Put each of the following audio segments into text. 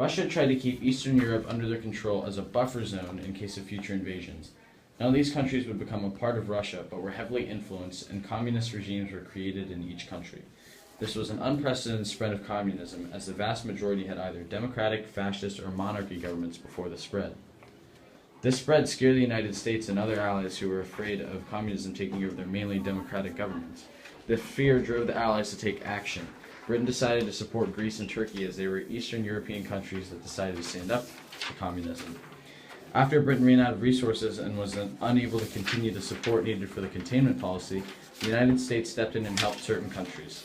Russia tried to keep Eastern Europe under their control as a buffer zone in case of future invasions. None of these countries would become a part of Russia, but were heavily influenced, and communist regimes were created in each country. This was an unprecedented spread of communism, as the vast majority had either democratic, fascist, or monarchy governments before the spread. This spread scared the United States and other allies who were afraid of communism taking over their mainly democratic governments. The fear drove the Allies to take action. Britain decided to support Greece and Turkey as they were Eastern European countries that decided to stand up to communism. After Britain ran out of resources and was unable to continue the support needed for the containment policy, the United States stepped in and helped certain countries.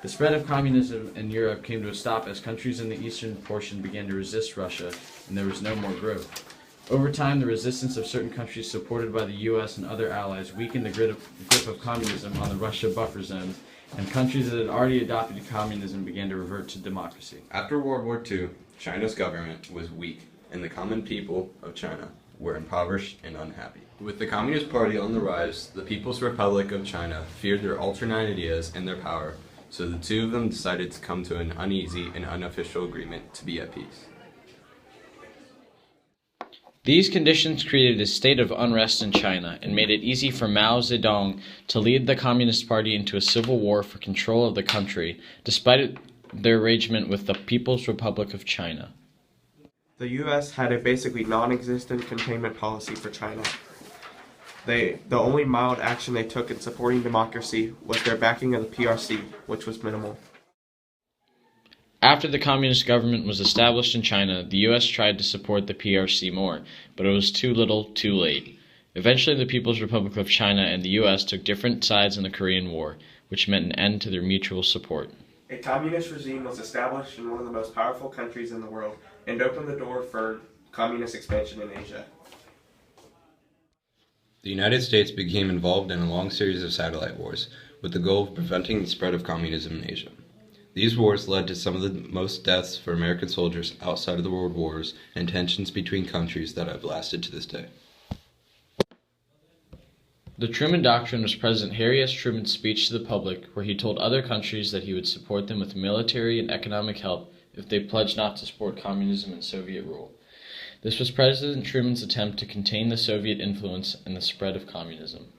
The spread of communism in Europe came to a stop as countries in the eastern portion began to resist Russia, and there was no more growth. Over time, the resistance of certain countries supported by the U.S. and other allies weakened the grip of communism on the Russia buffer zones, and countries that had already adopted communism began to revert to democracy. After World War II, China's government was weak, and the common people of China were impoverished and unhappy. With the Communist Party on the rise, the People's Republic of China feared their alternate ideas and their power, so the two of them decided to come to an uneasy and unofficial agreement to be at peace. These conditions created a state of unrest in China and made it easy for Mao Zedong to lead the Communist Party into a civil war for control of the country, despite their arrangement with the People's Republic of China. The U.S. had a basically non-existent containment policy for China. The only mild action they took in supporting democracy was their backing of the PRC, which was minimal. After the communist government was established in China, the U.S. tried to support the PRC more, but it was too little, too late. Eventually, the People's Republic of China and the U.S. took different sides in the Korean War, which meant an end to their mutual support. A communist regime was established in one of the most powerful countries in the world and opened the door for communist expansion in Asia. The United States became involved in a long series of satellite wars, with the goal of preventing the spread of communism in Asia. These wars led to some of the most deaths for American soldiers outside of the world wars and tensions between countries that have lasted to this day. The Truman Doctrine was President Harry S. Truman's speech to the public, where he told other countries that he would support them with military and economic help if they pledged not to support communism and Soviet rule. This was President Truman's attempt to contain the Soviet influence and the spread of communism.